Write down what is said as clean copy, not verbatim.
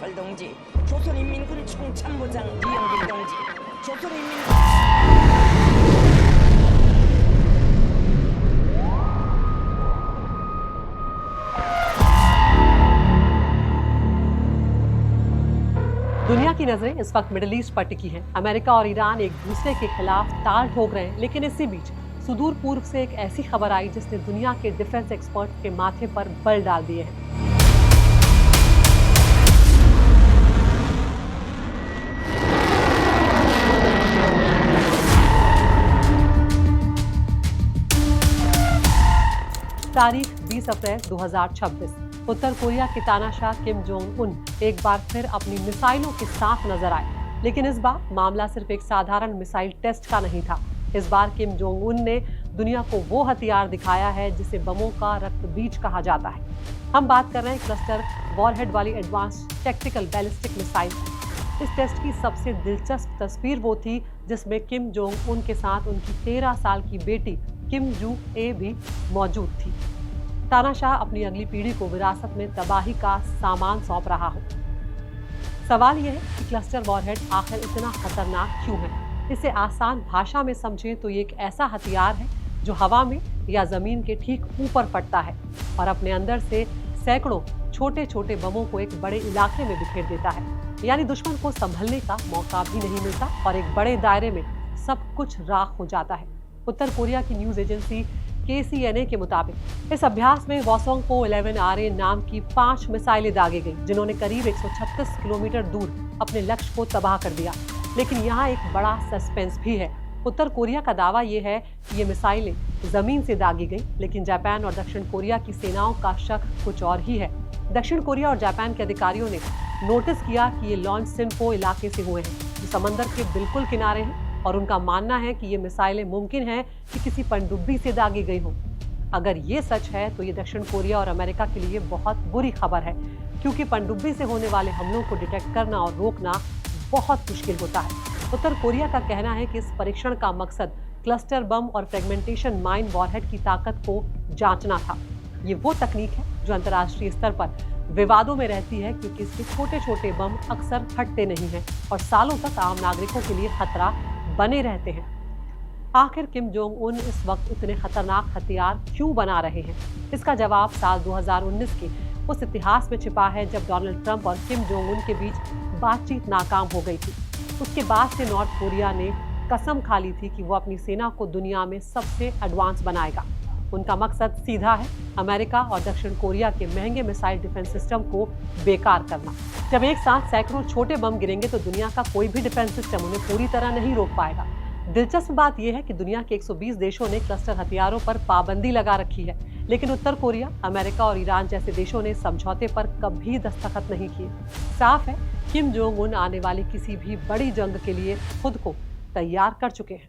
김영철 동지, 조선인민군 총참모장 이영길 동지, 조선인민 दुनिया की नजरें इस वक्त मिडिल ईस्ट पर टिकी हैं। अमेरिका और ईरान एक दूसरे के खिलाफ ताल ठोक रहे हैं, लेकिन इसी बीच सुदूर पूर्व से एक ऐसी खबर आई जिसने दुनिया के डिफेंस एक्सपर्ट के माथे पर बल डाल दिए हैं। तारीख 20 अप्रैल 2026। उत्तर कोरिया के तानाशाह किम जोंग उन एक बार फिर अपनी मिसाइलों के साथ नजर आए, लेकिन इस बार मामला सिर्फ एक साधारण मिसाइल टेस्ट का नहीं था। इस बार किम जोंग उन ने दुनिया को वो हथियार दिखाया है जिसे बमों का रक्त बीज कहा जाता है। हम बात कर रहे हैं क्लस्टर वॉरहेड वाली एडवांस टैक्टिकल बैलिस्टिक मिसाइल। इस टेस्ट की सबसे दिलचस्प तस्वीर वो थी जिसमें किम जोंग उन के साथ उनकी 13 साल की बेटी किम जू ए भी मौजूद थी। तानाशाह अपनी अगली पीढ़ी को विरासत में तबाही का सामान सौंप रहा हो। सवाल यह है कि क्लस्टर वॉरहेड आखिर इतना खतरनाक क्यों है? इसे आसान भाषा में समझें तो ये एक ऐसा हथियार है जो हवा में या जमीन के ठीक ऊपर फटता है और अपने अंदर से सैकड़ों छोटे छोटे बमों को एक बड़े इलाके में बिखेर देता है। यानी दुश्मन को संभलने का मौका भी नहीं मिलता और एक बड़े दायरे में सब कुछ राख हो जाता है। उत्तर कोरिया की न्यूज एजेंसी KCNA के मुताबिक इस अभ्यास में वॉसोंगपो 11RA नाम की 5 मिसाइलें दागी गईं, जिन्होंने करीब 136 किलोमीटर दूर अपने लक्ष्य को तबाह कर दिया। लेकिन यहाँ एक बड़ा सस्पेंस भी है। उत्तर कोरिया का दावा यह है कि ये मिसाइलें जमीन से दागी गई, लेकिन जापान और दक्षिण कोरिया की सेनाओं का शक कुछ और ही है। दक्षिण कोरिया और जापान के अधिकारियों ने नोटिस किया कि ये लॉन्च सिनपो इलाके से हुए हैं, जो समंदर के बिल्कुल किनारे हैं, और उनका मानना है कि ये मिसाइलें मुमकिन है कि किसी पनडुब्बी से दागी गई हो। अगर ये सच है तो ये दक्षिण कोरिया और अमेरिका के लिए बहुत बुरी खबर है, क्योंकि पनडुब्बी से होने वाले हमलों को डिटेक्ट करना और रोकना बहुत मुश्किल होता है। उत्तर कोरिया का कहना है कि इस परीक्षण का मकसद क्लस्टर बम और फ्रेगमेंटेशन माइन वॉरहेड की ताकत को जांचना था। ये वो तकनीक है जो अंतर्राष्ट्रीय स्तर पर विवादों में रहती है, क्योंकि इसके छोटे छोटे बम अक्सर फटते नहीं हैं और सालों तक आम नागरिकों के लिए खतरा बने रहते हैं। आखिर किम जोंग उन इस वक्त इतने खतरनाक हथियार क्यों बना रहे हैं? इसका जवाब साल 2019 के उस इतिहास में छिपा है जब डोनाल्ड ट्रंप और किम जोंग उन के बीच बातचीत नाकाम हो गई थी। उसके बाद से नॉर्थ कोरिया ने कसम खा ली थी कि वो अपनी सेना को दुनिया में सबसे एडवांस बनाएगा। उनका मकसद सीधा है, अमेरिका और दक्षिण कोरिया के महंगे मिसाइल डिफेंस सिस्टम को बेकार करना। जब एक साथ सैकड़ों छोटे बम गिरेंगे तो दुनिया का कोई भी डिफेंस सिस्टम उन्हें पूरी तरह नहीं रोक पाएगा। दिलचस्प बात यह है कि दुनिया के 120 देशों ने क्लस्टर हथियारों पर पाबंदी लगा रखी है, लेकिन उत्तर कोरिया, अमेरिका और ईरान जैसे देशों ने समझौते पर कभी दस्तखत नहीं किए। साफ है, किम जोंग उन आने वाली किसी भी बड़ी जंग के लिए खुद को तैयार कर चुके हैं।